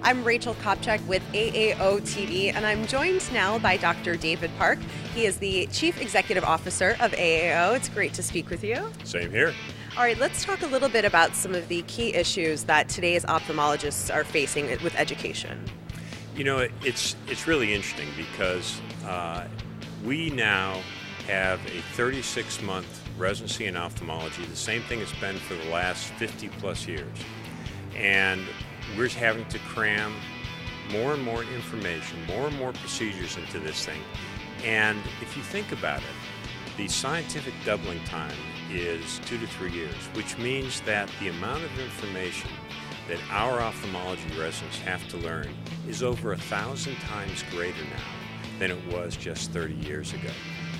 I'm Rachel Kopchak with AAO TV, and I'm joined now by Dr. David Park. He is the Chief Executive Officer of AAO. It's great to speak with you. Same here. All right, let's talk a little bit about some of the key issues that today's ophthalmologists are facing with education. You know, it's really interesting because we now have a 36-month residency in ophthalmology, the same thing it's been for the last 50 plus years. And we're having to cram more and more information, more and more procedures into this thing. And if you think about it, the scientific doubling time is 2 to 3 years, which means that the amount of information that our ophthalmology residents have to learn is over 1,000 times greater now than it was just 30 years ago.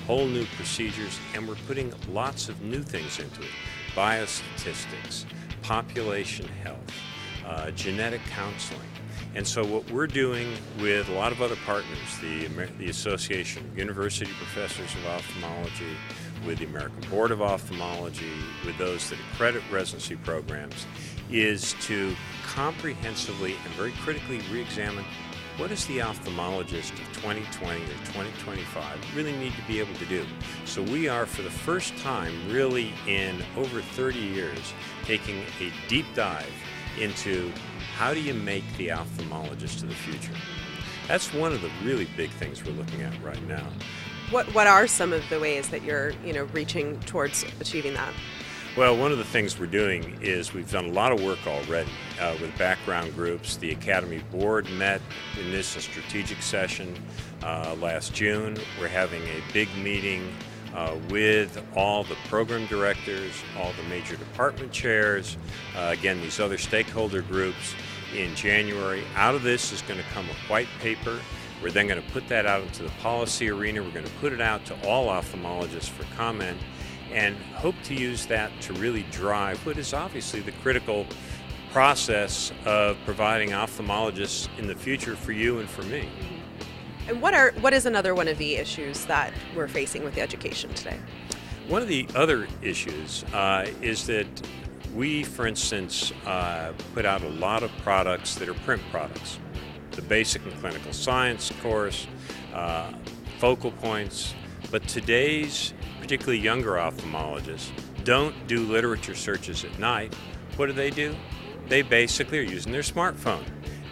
Whole new procedures, and we're putting lots of new things into it. Biostatistics, population health, genetic counseling. And so what we're doing with a lot of other partners, the Association of University Professors of Ophthalmology, with the American Board of Ophthalmology, with those that accredit residency programs, is to comprehensively and very critically re-examine what does the ophthalmologist of 2020 or 2025 really need to be able to do. So we are, for the first time really in over 30 years, taking a deep dive into how do you make the ophthalmologist of the future. That's one of the really big things we're looking at right now. What are some of the ways that you're reaching towards achieving that? Well, one of the things we're doing is we've done a lot of work already with background groups. The Academy Board met in this strategic session last June. We're having a big meeting with all the program directors, all the major department chairs, again, these other stakeholder groups in January. Out of this is going to come a white paper. We're then going to put that out into the policy arena. We're going to put it out to all ophthalmologists for comment and hope to use that to really drive what is obviously the critical process of providing ophthalmologists in the future for you and for me. And what is another one of the issues that we're facing with education today? One of the other issues is that we, for instance, put out a lot of products that are print products. The basic and clinical science course, focal points, but today's particularly younger ophthalmologists don't do literature searches at night. What do? They basically are using their smartphone,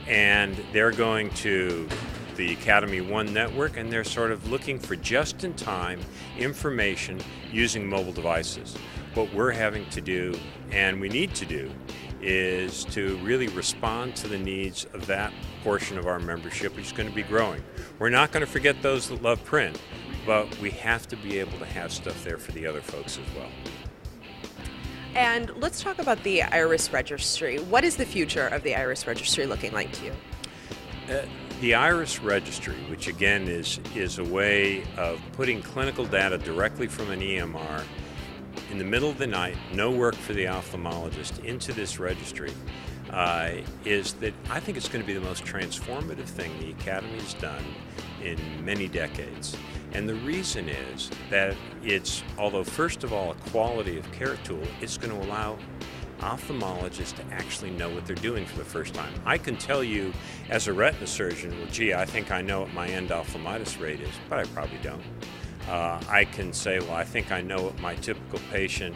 and they're going to the Academy One network, and they're sort of looking for just-in-time information using mobile devices. What we're having to do, and we need to do, is to really respond to the needs of that portion of our membership, which is going to be growing. We're not going to forget those that love print, but we have to be able to have stuff there for the other folks as well. And let's talk about the Iris Registry. What is the future of the Iris Registry looking like to you? The Iris Registry, which again is a way of putting clinical data directly from an EMR in the middle of the night, no work for the ophthalmologist, into this registry, is that I think it's going to be the most transformative thing the Academy has done in many decades. And the reason is that it's, although first of all a quality of care tool, it's going to allow ophthalmologists to actually know what they're doing for the first time. I can tell you as a retina surgeon, well, gee, I think I know what my endophthalmitis rate is, but I probably don't. I can say, well, I think I know what my typical patient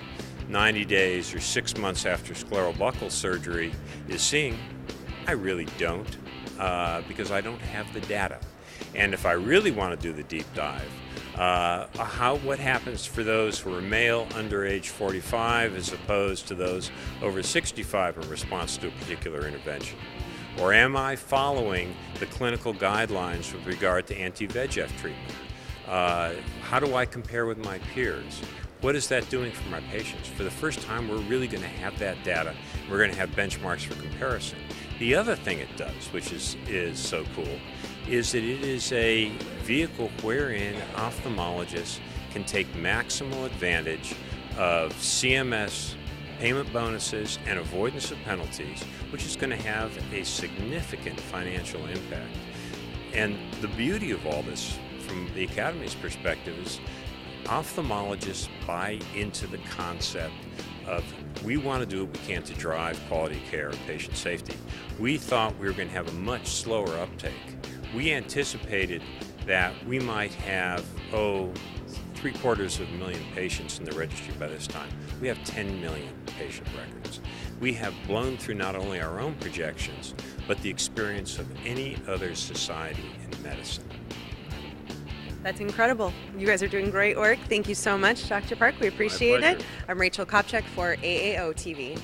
90 days or 6 months after scleral buckle surgery is seeing. I really don't, because I don't have the data. And if I really want to do the deep dive, what happens for those who are male under age 45 as opposed to those over 65 in response to a particular intervention? Or am I following the clinical guidelines with regard to anti-VEGF treatment? How do I compare with my peers? What is that doing for my patients? For the first time, we're really going to have that data. We're going to have benchmarks for comparison. The other thing it does, which is so cool, is that it is a vehicle wherein ophthalmologists can take maximal advantage of CMS payment bonuses and avoidance of penalties, which is going to have a significant financial impact. And the beauty of all this, from the Academy's perspective, is ophthalmologists buy into the concept we want to do what we can to drive quality care and patient safety. We thought we were going to have a much slower uptake. We anticipated that we might have, 750,000 patients in the registry by this time. We have 10 million patient records. We have blown through not only our own projections, but the experience of any other society in medicine. That's incredible. You guys are doing great work. Thank you so much, Dr. Park. We appreciate it. I'm Rachel Kopchak for AAO TV.